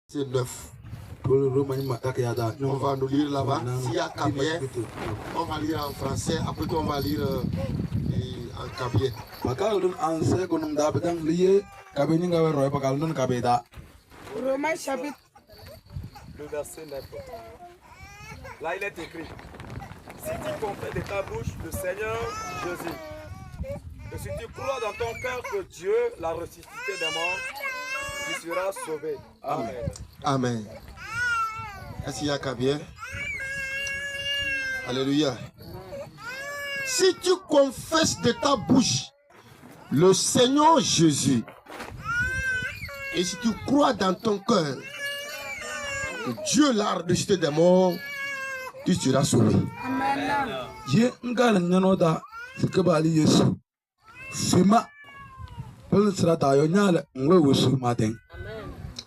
C'est 9. On va nous lire là-bas. S'il y a Kabien, on va lire en français. Après, on va lire en Kabien. Romains chapitre. Le verset 9. Là, il est écrit: si tu confesses de ta bouche le Seigneur Jésus, et si tu crois dans ton cœur que Dieu l'a ressuscité des morts, tu seras sauvé. Amen. Amen. Est-ce qu'il y a Kabien? Alléluia. Si tu confesses de ta bouche le Seigneur Jésus, et si tu crois dans ton cœur que Dieu l'a ressuscité des morts, tu seras sauvé. Amen.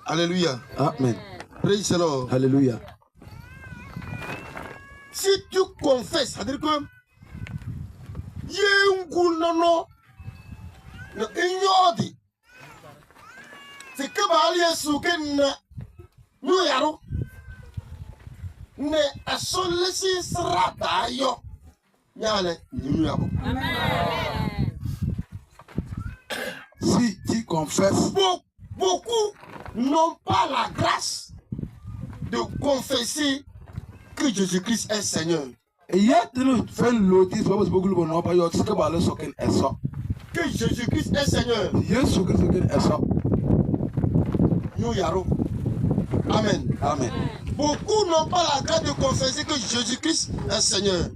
Alléluia. Amen. Praise the Lord. Alléluia. Si tu confesses, c'est-à-dire que Yengulnono no inyodi. C'est que Bali Suken nous yaro ne asolesi srata yo nyale nous yaro. Si tu confesses, Beaucoup n'ont pas la grâce de confesser que Jésus-Christ est Seigneur. Que Jésus-Christ est Seigneur. Nous yaro. Amen. Amen. Beaucoup n'ont pas la grâce de confesser que Jésus-Christ est Seigneur.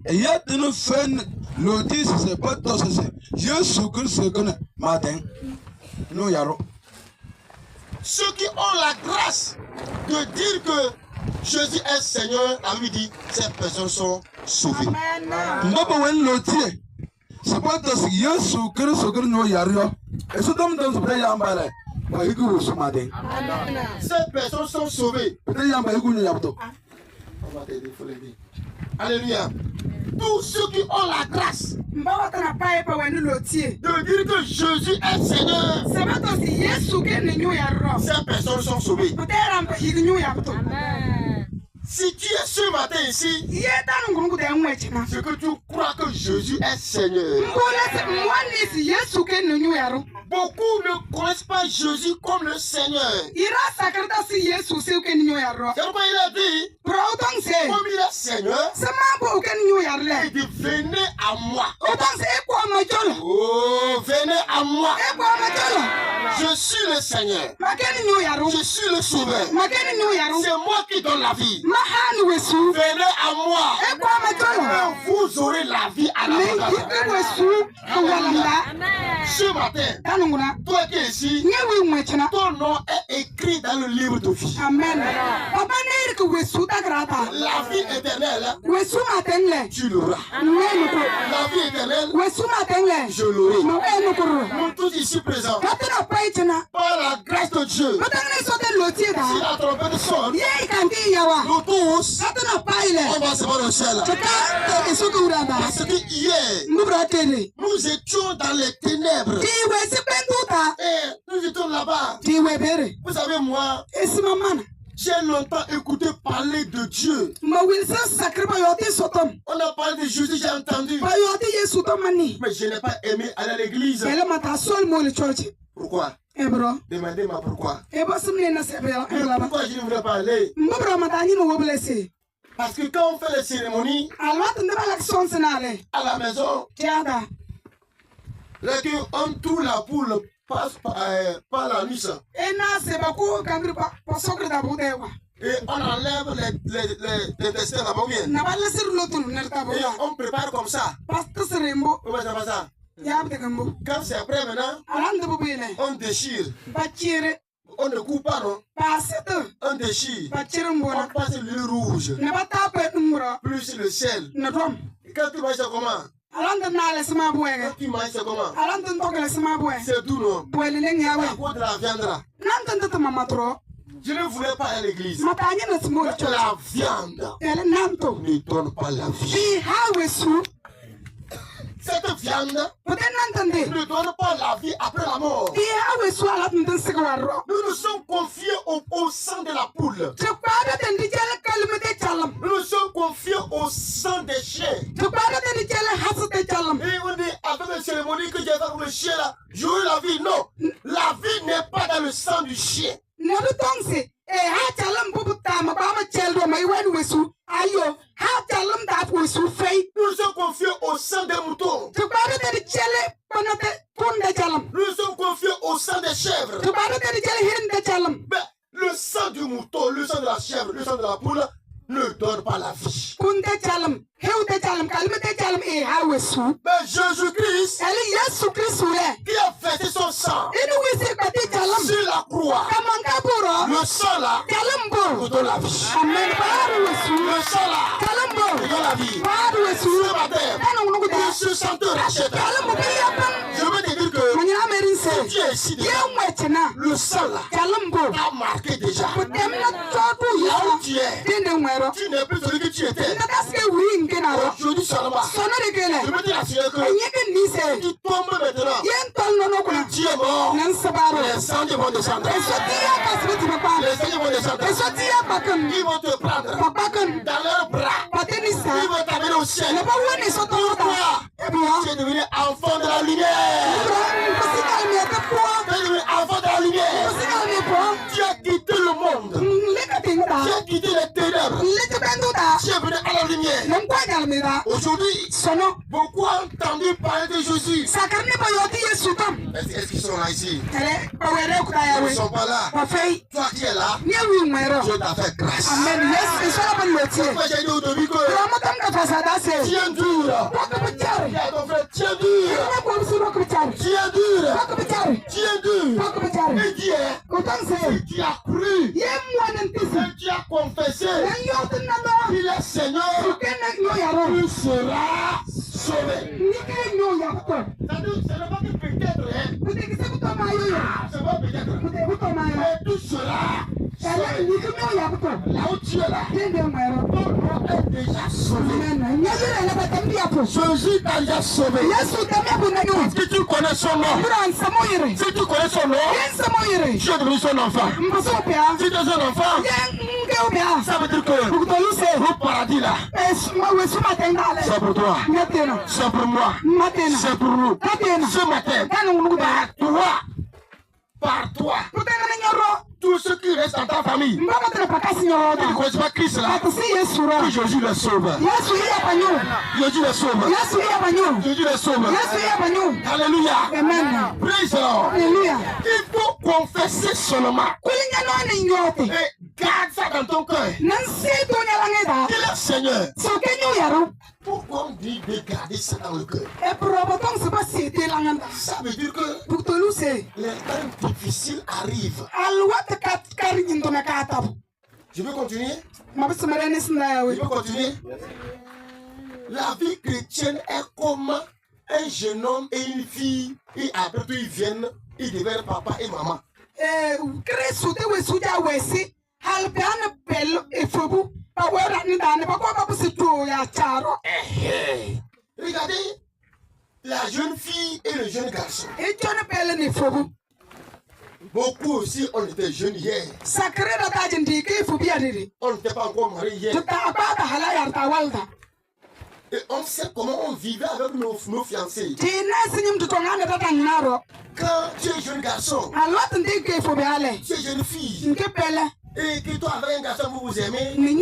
Ceux qui ont la grâce de dire que Jésus est Seigneur, la Bible dit, ces personnes sont sauvées. Ces personnes sont sauvées. On va t'aider, il faut l'aider. Alléluia. Tous ceux qui ont la grâce de dire que Jésus est Seigneur, ces personnes sont sauvées. Si tu es ce matin ici, c'est que tu crois que Jésus est Seigneur. Beaucoup ne connaissent pas Jésus comme le Seigneur. C'est pourquoi il a dit, comme il est Seigneur, il dit, venez à moi. Oh, venez à moi. Je suis le Seigneur. Je suis le Sauveur. C'est moi qui donne la vie. Venez à moi. Et vous aurez la vie à la Ce matin, toi qui es ici, ton nom est écrit dans le livre de vie. Amen. La vie éternelle, tu l'auras. La vie éternelle, je l'aurai. Nous tous ici présents, par la grâce de Dieu, si la trompette sonne, nous tous, on va se voir au ciel. Parce que hier, nous étions dans les ténèbres. Et nous étions là-bas. Vous savez, moi, j'ai longtemps écouté parler de Dieu. On a parlé de Jésus, j'ai entendu. Mais je n'ai pas aimé aller à l'église. Pourquoi? Demandez-moi pourquoi. Pourquoi je ne voulais pas aller? Parce que quand on fait les cérémonies à la maison, là on trouve la poule par la nuit. Et on enlève les destins là-bas bien. Et on prépare comme ça. Comment ça va ça? Quand c'est après maintenant, on déchire. On ne coupe pas, non? On déchire. On passe le rouge. Plus le sel. Et quand tu manges, ça comment? Quand tu manges, ça comment? C'est tout, non? À cause de la viande là. Je ne voulais pas aller à l'église. La viande ne donne pas la vie. cette viande ne donne pas la vie après la mort. Nous nous sommes confiés au sang de la poule. Nous nous sommes confiés au sang des chiens. Et on dit, avec la cérémonie que j'ai fait pour le chien là, j'aurai la vie. Non, la vie n'est pas dans le sang du chien. Nous nous sommes confiés au sang des moutons. Nous nous sommes confiés au sang des chèvres. Mais le sang du mouton, le sang de la chèvre, le sang de la poule ne donne pas la vie. Mais Jésus-Christ qui a versé son sang sur la croix, le sang là nous donne la vie. Le sang là nous donne la vie. Ce matin, je suis chanteur racheté. Je veux te dire que si tu es ici déjà, le sang là a marqué déjà. Là où tu es, tu n'es plus celui que tu étais. Aujourd'hui seulement, je veux dire à Dieu que tu tombes maintenant. Tu es mort. Les anges vont descendre. Les anges vont descendre. Ils vont te prendre dans leurs bras. Ils vont t'amener au ciel. Pourquoi? Tu es devenu enfant de la lumière. Tu es devenu enfant de la lumière. Tu as quitté le monde. Tu as quitté les ténèbres. Tu es venu à la lumière. Aujourd'hui, beaucoup ont entendu parler de Jésus. Est-ce qu'ils sont là ici? Ils ne sont pas là. Toi qui es là, Dieu t'a fait grâce. Pourquoi j'ai dit au début que tiens dur. Tiens dur. Tiens dur. Tiens dur. Et Dieu, tu as cru. Et tu as confessé. Il est Seigneur. Tu seras sauvé. Ce n'est pas que peut-être. C'est pas peut-être. Mais tu seras sauvé. Là où tu es là, ton nom est déjà sauvé. Jésus t'a déjà sauvé. Si tu connais son nom, si tu connais son nom, tu es devenu son enfant. Si tu es son enfant, ça veut dire que le paradis là, c'est pour toi, c'est pour moi, c'est pour nous. Ce matin, par toi, tous ceux qui restent dans ta famille, qui ne connaissent pas Christ là, que Jésus les sauve. Jésus les sauve. Jésus les sauve. Alléluia. Praise the Lord. Il faut confesser seulement. Et garde ça dans ton cœur. Il est Seigneur. Pourquoi on dit de garder ça dans le cœur? Ça veut dire que les temps difficiles arrivent. Je veux continuer? Je veux continuer? La vie chrétienne est comme un jeune homme et une fille, et après tout ils viennent, ils deviennent papa et maman. Regardez la jeune fille et le jeune garçon. Beaucoup aussi, on était jeunes hier. On n'était pas encore mariés hier. Et on sait comment on vivait avec nos fiancés. Quand tu es jeune garçon, tu es jeune fille, et que toi avec un garçon vous vous aimez, il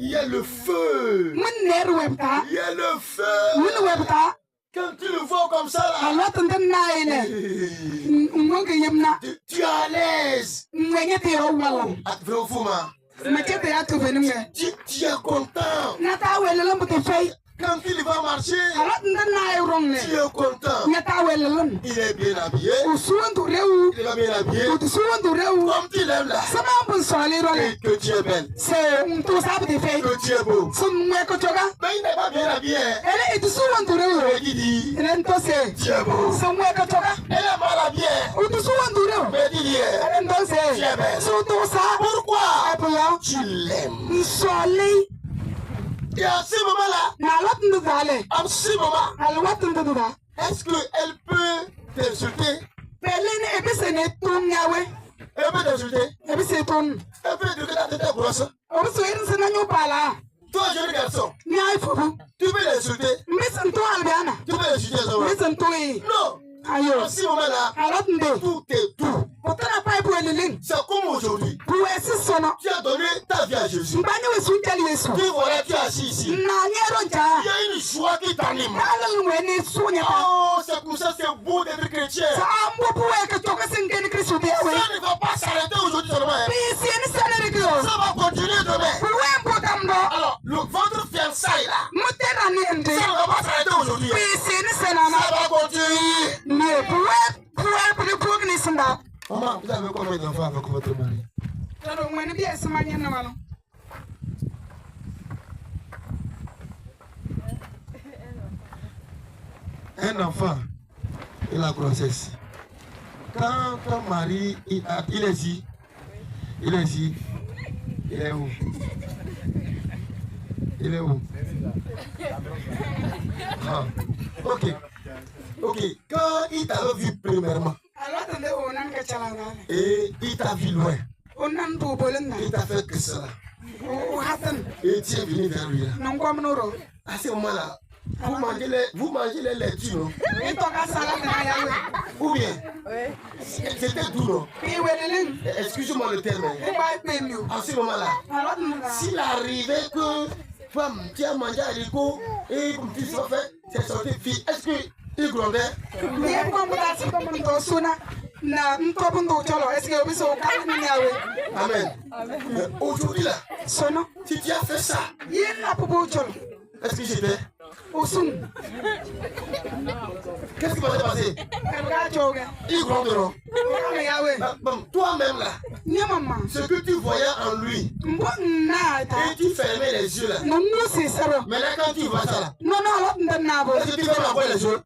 y a le feu. Il y a le feu. Quand tu le vois comme ça là, tu es à l'aise. Tu es content. Quand il va marcher, tu es content. Il est bien habillé. Il va bien habillé. Comme tu l'aimes là. Et que tu es belle. Que tu es beau. Mais il n'est pas bien habillé. Et qui dit, tu es beau. Elle est mal habillée. Mais il dit, tu es belle. Pourquoi? Tu l'aimes. Et à ce moment-là, à ce moment, est-ce qu'elle peut t'insulter? Elle peut t'insulter? Elle peut dire que ta tête est grosse? Toi, jeune garçon, tu peux l'insulter? Tu peux l'insulter? Non! À ce moment-là, tout est tout. C'est comme aujourd'hui. Tu as donné ta vie à Jésus. Tu voilà, tu es assis ici. Il y a une joie qui t'anime. Oh, c'est pour ça, c'est beau d'être chrétien. Ça ne va pas s'arrêter aujourd'hui seulement. Ça va continuer demain. Alors, votre fiançailles là, ça ne va pas s'arrêter aujourd'hui. Ça va continuer. Maman, vous avez combien d'enfants avec votre mari? Un enfant et la grossesse. Quand ton mari il est ici, il est ici, il est où? Il est où? Ah. Ok. Ok. Quand il t'a vu premièrement, et il t'a vu loin, il t'a fait que cela, et tu es venu vers lui là. À ce moment-là, vous mangez les laitues, non? Ou bien c'était doux, non? Excusez-moi le terme. À ce moment-là, s'il arrivait que femme, tu as mangé à l'écho et tu s'en fait, c'est sorti fille, est-ce qu'il grondait? Amen. Aujourd'hui là, si tu as fait ça, est-ce que j'étais? Qu'est-ce qui va se passer? Il gronderont. Toi-même là, ce que tu voyais en lui, et tu fermais les yeux là. Maintenant quand tu vois ça là, est-ce que tu fermes encore les yeux?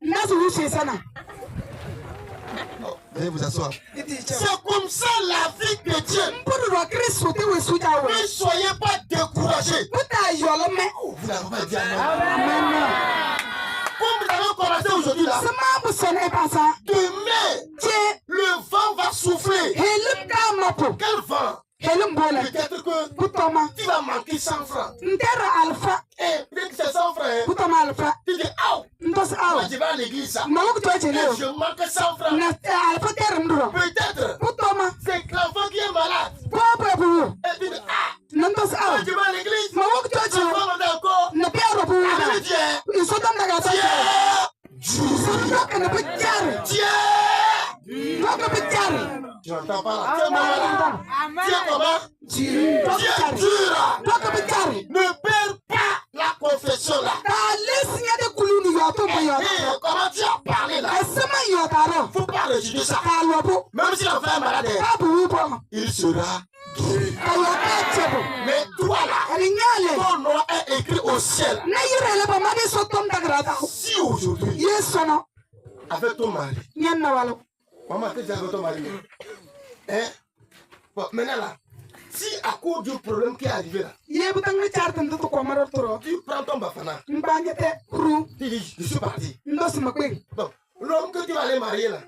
Veuillez vous asseoir. C'est comme ça la vie chrétienne. Ne soyez pas découragés. Vous n'avez pas dit amen. Comme vous avez commencé aujourd'hui là, demain, le vent va souffler. Quel vent? Peut-être que tu vas manquer 100 francs. Et dès que c'est 100 francs, tu dis moi je vais à l'église ça. Et je manque 100 francs. Peut-être c'est l'enfant qui est malade. Et tu dis moi je vais à l'église. L'enfant est encore. Tu n'entends pas là. Tiens comment? Tiens dur. Ne perds pas la confession là. Comment tu as parlé là? Faut pas rejeter ça. Même si l'enfant est malade, il sera guéri. Mais toi là, ton nom est écrit au ciel. Si aujourd'hui, avec ton mari, maman, qu'est-ce que tu as avec ton mari? Hein? Bon, maintenant là, si à cause du problème qui est arrivé là, tu prends ton bafana, tu dis, je suis parti. Bon, l'homme que tu vas aller marier là,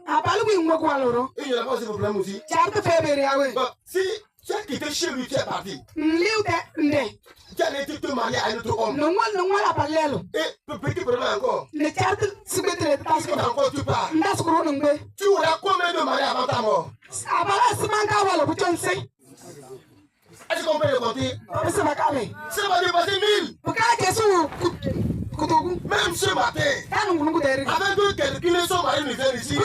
il n'y aura pas ce problème aussi. Bon, si tu as quitté chez lui, tu es parti. Tu as été te marier à un autre homme. Et le petit problème encore. Encore tu pars. Tu auras combien de mariés avant ta mort? Est-ce qu'on peut le compter? Ça va dépasser 1000. Même ce matin, avec eux calculer son mari nous vient ici. Tu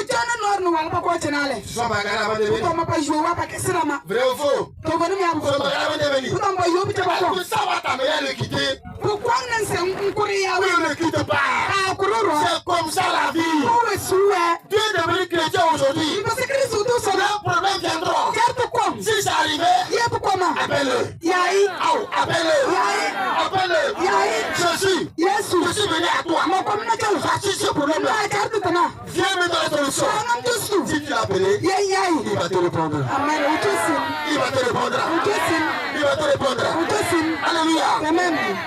sont bagarres avant de venir. Vrai ou faux? Ils sont bagarres avant de venir. Est-ce que ça va t'amener à le quitter? Oui, ne quitte pas. C'est comme ça la vie. Tu es devenu chrétien aujourd'hui. Le problème viendra. Si ça arrivait, appelle-le. Appelle-le. Je suis venu à toi. Voici ce problème là. Viens me donner la solution. Si tu l'as appelé, il va te répondre. Il va te répondre. Alléluia.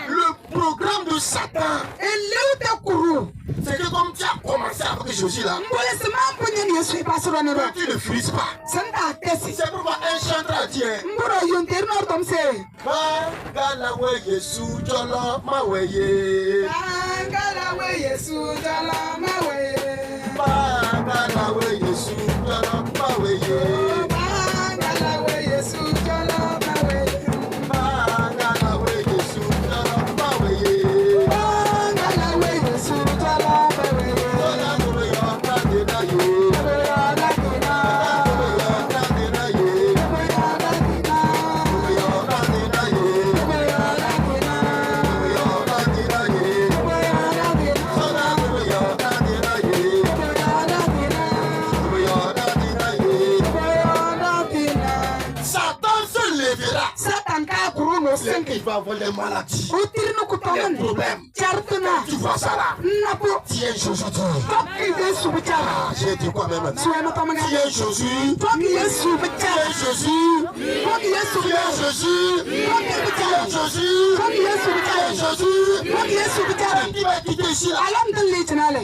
Le programme de Satan, c'est que comme tu as commencé avec Jésus là, tu ne frises pas. C'est pourquoi un chanteur a dit Bangalawe Yesu Jolo Maweye. Bangalawe Yesu Jolo Maweye. Bangalawe Yesu Jolo Maweye. Bangalawe Yesu Jolo Maweye. Bangalawe Yesu Jolo Maweye. Bangalawe Yesu Jolo Maweye. Jolo Maweye Kadena ye. Il va avoir des maladies, des problèmes. Tu vois ça là? Tiens Jésus. J'ai dit quoi même? Tiens Jésus. Tiens Jésus. Tiens Jésus. Tiens Jésus. Qui va quitter ici là?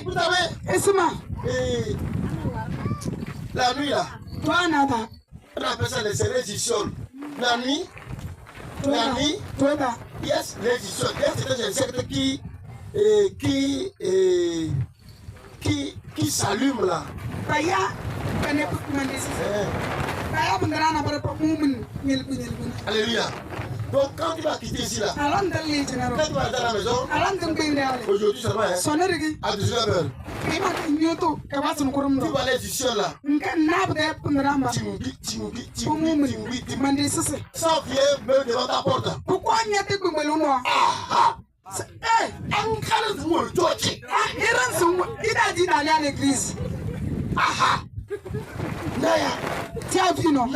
Vous savez? La nuit là. On appelle ça les éditions. La nuit. La nuit, yes, l'édition, c'est un secte qui s'allume là. Alléluia. Donc quand tu vas quitter ici là, quand tu vas dans la maison, aujourd'hui seulement, à 19h, tu vas aller l'édition là. Ça vient même devant ta porte. Pourquoi il y a des bouillons? Il a dit d'aller à l'église. Naya, tu as vu non?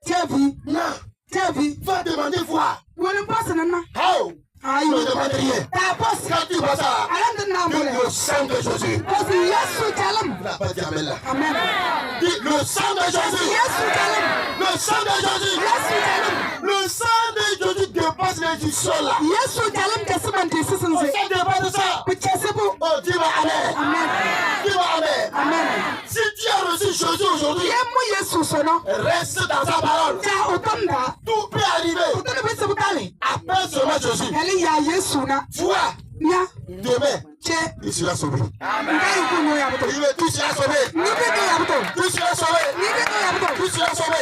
Tu as vu? Non. Tu as vu? Va demander voir. Où est le poste maintenant? How? Ne demande rien. Quand tu vas ça, le sang de Jésus. n'a pas dit amen là. Amen. Dis le sang de Jésus. Le sang de Jésus. Le sang de Jésus dépasse les sols là. On s'en dépasse ça. Oh, dis-moi amen. Dis-moi amen. Amen. Si tu as reçu Jésus aujourd'hui, reste dans sa parole. Tout peut arriver. Appelle seulement Jésus. Toi, demain, il sera sauvé. Amen. Tu seras sauvé. Tu seras sauvé. Tu seras sauvé.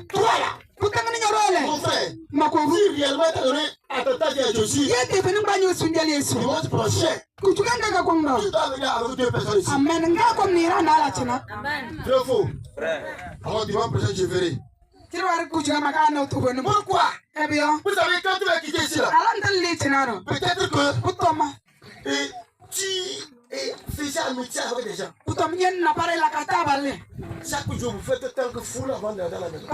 Toi là. Mon frère, si réellement tu as donné à ta tâche à Jésus, dimanche prochain, tu dois venir avec 2 personnes ici. Amen. Très faux. Alors dimanche prochain, je verrai. Pourquoi? Vous savez, quand tu vas quitter ici là, peut-être que tu faisais amitié avec des gens. Chaque jour, vous faites tant que fou avant d'aller dans la maison.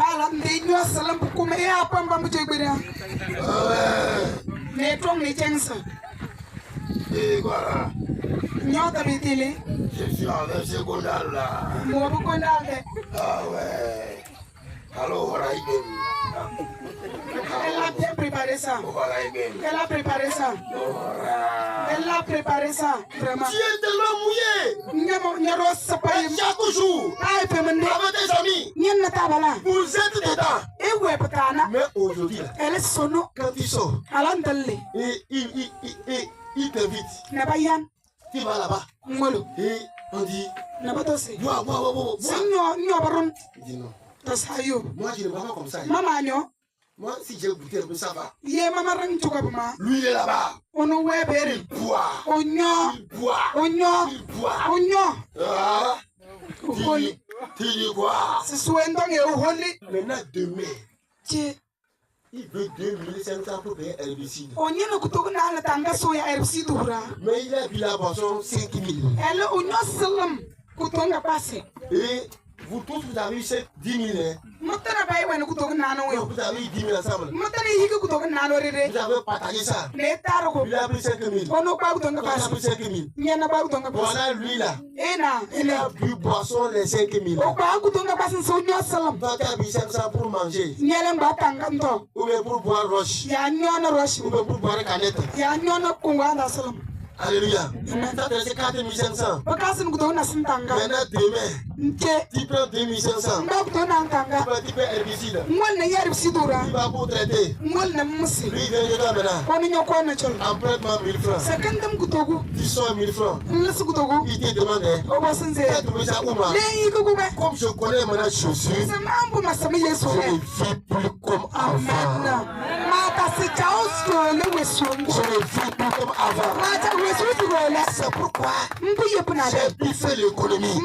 Et voilà. Je suis en secondaire là. Ah ouais. Alors, voilà, Elle a bien préparé ça. Elle a préparé ça. Elle a préparé ça. Vraiment. Tu es tellement mouillé. Chaque jour, avec tes amis, vous êtes dedans. Mais aujourd'hui, quand tu sors, et il t'invite. Tu vas là-bas. Et on dit, bois. Il dit non. Moi, je ne vois pas comme ça. Moi, si j'ai goûté un peu, ça va. Lui, il est là-bas. Il boit. Tu dis quoi? Maintenant, demain, il veut 2500 pour payer herbicide. Mais il a vu la boisson 5000. Et vous tous, vous avez eu ces 10 000. Vous avez eu 10 000 ensemble. Vous avez partagé ça. Il a pris 5 000. Il a pris 5 000. Voilà lui là. Il a bu boisson les 5 000. Toi tu as bu 500 pour manger. Ou bien pour boire roche. Ou bien pour boire canette. Alléluia. Ça te laisse 4 500. Maintenant demain, tu prends 2 500. Tu peux herbicide. Tu vas pour traiter. Lui il vient de toi maintenant. Emprunte-moi 1000 francs. Tu sors 1000 francs. Il te demande. Tu as trouvé ça où moi? Comme je connais maintenant je suis. Je ne vis plus comme avant. Je ne vis plus comme avant. C'est pourquoi j'ai fait l'économie.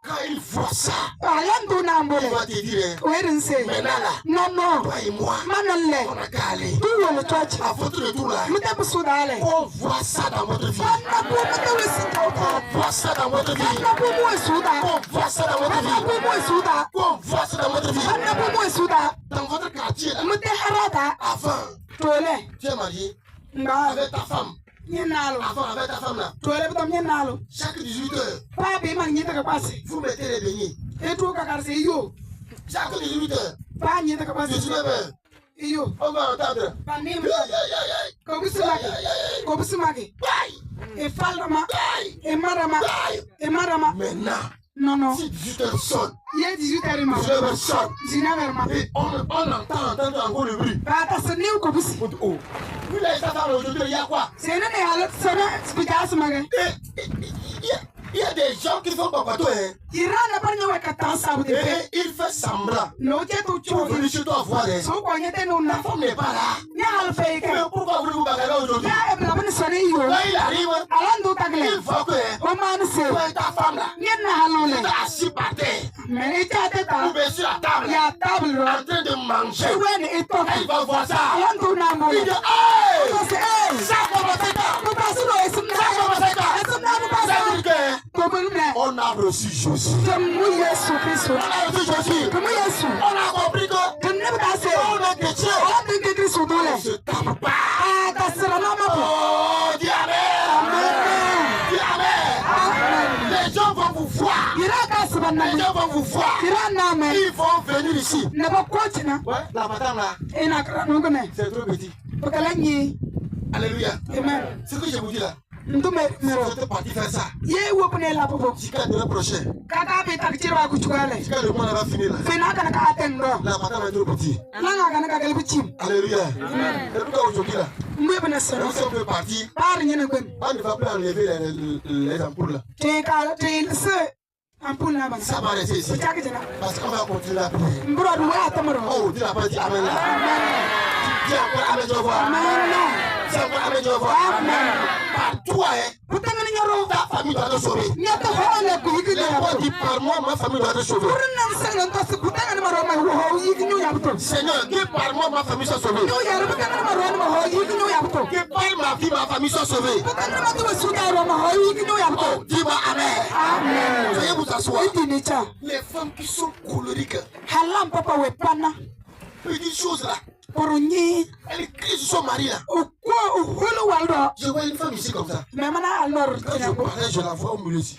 Quand il voit ça, il va te dire maintenant là, toi et moi, on a qu'à aller à votre retour là. On voit ça dans votre vie. On voit ça dans votre vie. On voit ça dans votre vie. On voit ça dans votre vie. Dans votre quartier là. Avant, tu es marié avec ta femme. Avant avec ta femme là. Chaque 18 heures, vous mettez les beignets. Chaque 18 heures, 19 heures, on va entendre. Maintenant, non. Si 18 heures sonne, 19 heures sonne, et on entend encore le bruit. Oh. Vous l'avez fait aujourd'hui, il y a quoi? Il y a des gens qui font pas toi. Il fait semblant. Pour venir chez toi voir. La femme n'est pas là. Mais pourquoi voulez-vous bagarrer aujourd'hui? Là il arrive. Il voit que ta femme là. Il est assis par terre. Ou bien sur la table. En train de manger. Il va voir ça. Il dit hey! Ça commence on a reçu Jésus. On a reçu Jésus. On a compris que on est chrétien. On se tape pas. Oh, dis amen. Dis amen. Les gens vont vous voir. Les gens vont vous voir. Ils vont venir ici. Ouais, la madame là. C'est trop petit. Alléluia. Amen. Ce que je vous dis là. Vous êtes parti faire ça. Jusqu'à demain prochain. Jusqu'à le mois va finir là. La madame est trop petit. Alléluia. Et pourquoi aujourd'hui là? Nous sommes partis. On ne va plus enlever les ampoules là. Ça va rester ici. Parce qu'on va continuer à prier. Oh, dis la parole, dis amen là. Dis encore amen, je vois. Dis encore amen, je vois. Par toi, ta famille doit te sauver. Les rois disent par moi, ma famille doit te sauver. Seigneur, que par moi, ma famille soit sauvée. Que par ma vie, ma famille soit sauvée. Oh, dis-moi amen. Veuillez vous asseoir. Les femmes qui sont colériques. Petite chose là. Elle crie sur son mari là. Je vois une femme ici comme ça. Quand je parlais, je la vois au milieu ici.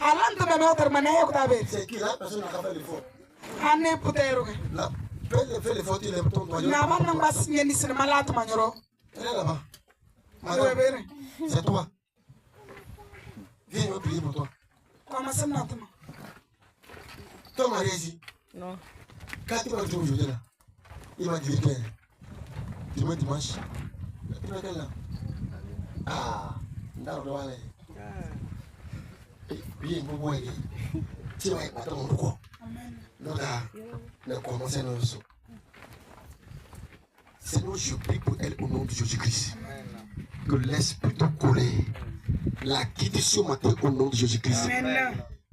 C'est qui là? Personne n'a fait l'effort. Là, fais l'effort, il est ton doigt. Elle est là-bas. Madame, c'est toi. Viens me prier pour toi. Ton mari est ici? Non. Quand tu vas jouer aujourd'hui là, il m'a dit que dimanche. Il m'a dit là. Ah, d'accord, allez. Bien, bon, tu vas être mon quoi? Nous là, commencer nos choses. Seigneur, je prie pour elle au nom de Jésus-Christ. Que l'esprit de colère la quitte ce matin au nom de Jésus-Christ.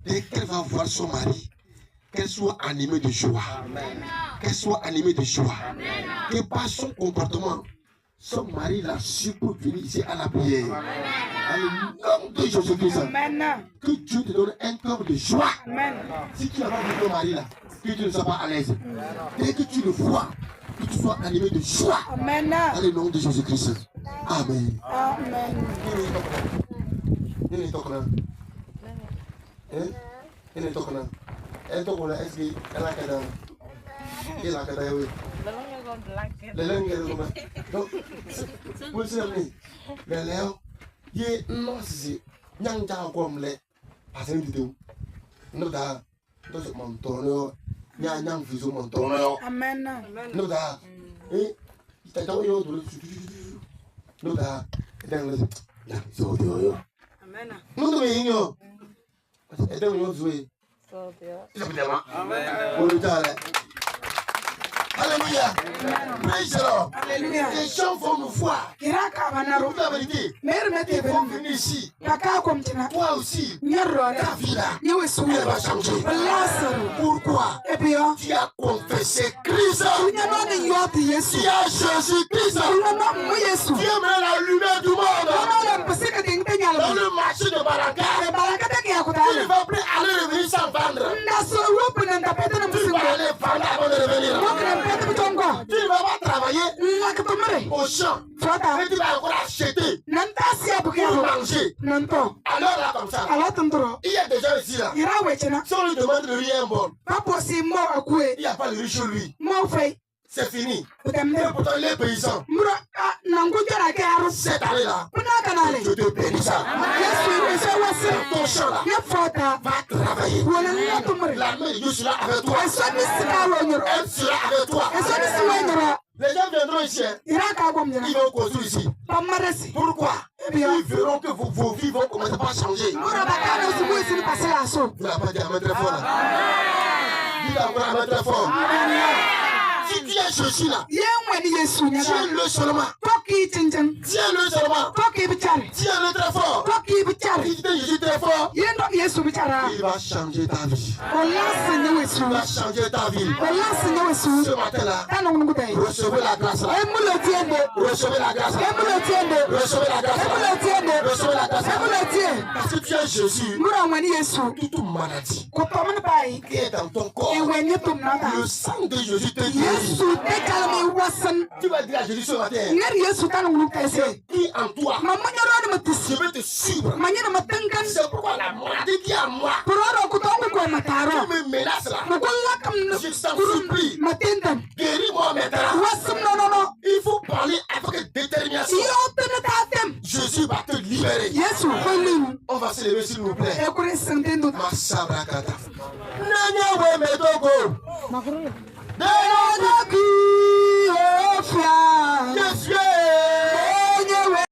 Dès qu'elle va voir son mari, qu'elle soit animée de joie. Qu'elle soit animée de joie. Que par son comportement, son mari l'a su pour venir ici à la prière. Au nom de Jésus-Christ. Que Dieu te donne un cœur de joie. Si tu as vu ton mari là, que tu ne sois pas à l'aise. Dès que tu le vois, que tu sois animé de joie. Amen. Dans le nom de Jésus-Christ. Amen. Amen. Il est tokna. Il est tokna. Elle tokna. Est-ce qu'il a kada? Il a kada oui. Le langue est donc. Vous savez, le léo. Ye non si. Nyang jao comme les. Passer du tout. Nous da. Nous sommes montonno. Nyang viso montonno. Amen. Nous da. Il t'a dit yo. Nous da. Dans le. Yo. Amen. Nous devons y aller. Et donc nous jouer. Alléluia. Praise the Lord. Alléluia. Les gens vont nous voir. Kiraka banaro. La vérité. Mer mete Ils vont ben. venir ici. Kaka komtina. Toi aussi. Nyarro Ta da. vie là. Yewe su. Elle va changer. Blasaro. Pourquoi? Ebio. Tu as confessé Christ. Nyama ni yoti Yesu. Tu as Jésus Christ. Nyama mu Yesu. Tu es maintenant la lumière du monde. Nyama la mpesika dingte nyala. Dans le marché de Baraka. Baraka take ya Tu kutala. ne vas plus aller revenir sans vendre. Ndaso rupu na ndapeta na Tu msingo. vas aller vendre avant de revenir. Mokre mpeta mtongo. Tu ne vas pas travailler Lakatomare. au champ. Fata. Et tu vas encore acheter Nantasi pour abukeho. manger. Nanto. Alors là, comme ça, Ala tantoro. il y a des gens ici là. Ira wechena. Si on lui demande de rien bon, Papo si mo akue. il n'y a pas de riche chez lui. Mo fei. C'est fini. Utamne. Et pourtant, les paysans, Muro nangu jara ke haru. cette année-là, Muna kanale. je te bénis ça. Yesu ese wase. Ton champ là Ye fota. va travailler. Wala natumare. L'armée de Dieu sera avec toi. Eso ni sika wonyoro. Elle sera avec toi. Eso ni siwenyoro. Les gens viendront ici. Hein. Ira ka gwamjena. Ils vont construire ici. Pamaresi. Pourquoi? Bien. Ils verront que vos vies vont commencer par changer. Muro bakana usibu isi pase aso. Vous n'avez pas dit amen très fort là. Dis encore amen très fort. Si tu es Jésus là, Ye mweni Yesu nyana. tiens-le seulement. Toki chinchin. Tiens-le seulement. Toki bichare. Tiens-le très fort. Toki bichare. Si tu es Jésus très fort, Yendo Yesu bichara. il va changer ta vie. Olasi ne Yesu. Il va changer ta vie. Olasi ne Yesu. Ce matin là, Tano ngudai. recevez la grâce là. Emulo tiende. Recevez la grâce là. Emulo tiende. Recevez la grâce Emulo là. tiende. Recevez la grâce là. Emulo tiende. Parce que tu es Jésus. Muro mweni Yesu. Toute maladie Ko pamana bai. qui est dans ton corps, Ewenye tumnata. le sang de Jésus te guérit. Yesu te kalmi wasan. Tu vas dire à Jésus ce matin, Ngeri Yesu tano ngudai. qui en toi, Mamanya rodi je matisi. vais te suivre. Manyana matangan. C'est pourquoi la maladie qui est à moi, Puroro kutongu kwa mataro. qui me menace là, Mukulla kam je t'en supplie, matindan. guéris-moi maintenant. Wasum no. Il faut parler avec détermination. Iyo tene tatem. Jésus va te libérer. Yesu holim. On va se lever s'il vous plaît. Ekure sentendo. Masabrakata. Nanya we metogo. Deno